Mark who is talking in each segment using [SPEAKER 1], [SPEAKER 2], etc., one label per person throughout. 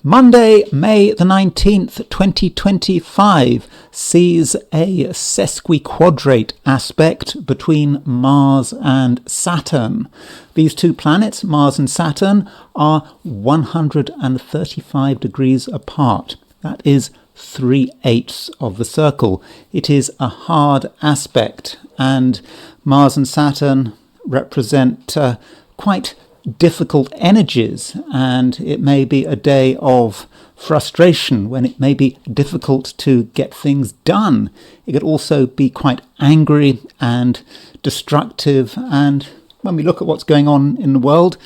[SPEAKER 1] Monday, May the 19th, 2025 sees a sesquiquadrate aspect between Mars and Saturn. These two planets, Mars and Saturn, are 135 degrees apart. That is 3/8 of the circle. It is a hard aspect, and Mars and Saturn represent quite difficult energies, and it may be a day of frustration when it may be difficult to get things done. It could also be quite angry and destructive, and when we look at what's going on in the world,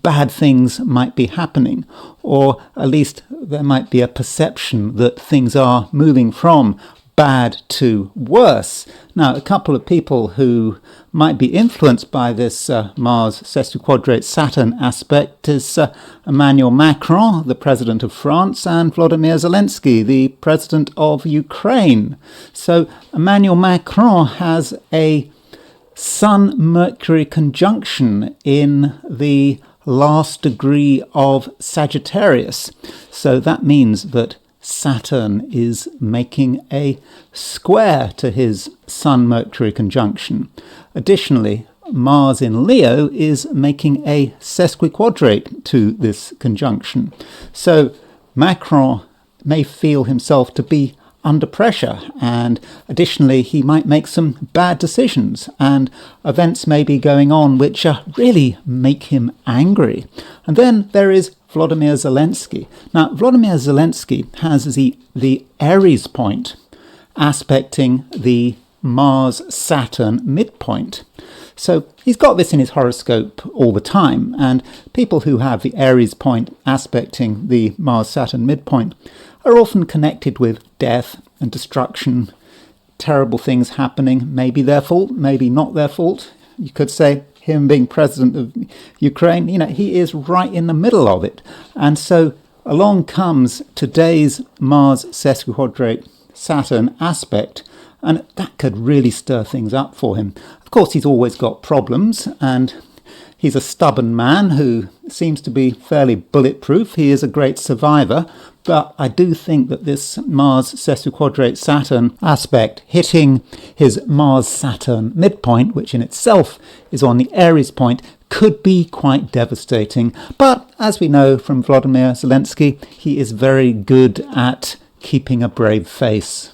[SPEAKER 1] bad things might be happening, or at least there might be a perception that things are moving from bad to worse. Now, a couple of people who might be influenced by this Mars sesquiquadrate Saturn aspect is Emmanuel Macron, the president of France, and Volodymyr Zelensky, the president of Ukraine. So Emmanuel Macron has a Sun-Mercury conjunction in the last degree of Sagittarius. So that means that Saturn is making a square to his Sun-Mercury conjunction. Additionally, Mars in Leo is making a sesquiquadrate to this conjunction. So Macron may feel himself to be under pressure, and additionally he might make some bad decisions, and events may be going on which really make him angry. And then there is Volodymyr Zelensky. Now, Volodymyr Zelensky has the Aries point aspecting the Mars-Saturn midpoint. So he's got this in his horoscope all the time, and people who have the Aries point aspecting the Mars-Saturn midpoint are often connected with death and destruction, terrible things happening, maybe their fault, maybe not their fault. You could say him being president of Ukraine, he is right in the middle of it. And so along comes today's Mars sesquiquadrate Saturn aspect, and that could really stir things up for him. Of course, he's always got problems, and he's a stubborn man who seems to be fairly bulletproof. He is a great survivor, but I do think that this Mars sesquiquadrate Saturn aspect hitting his Mars-Saturn midpoint, which in itself is on the Aries point, could be quite devastating. But as we know from Volodymyr Zelensky, he is very good at keeping a brave face.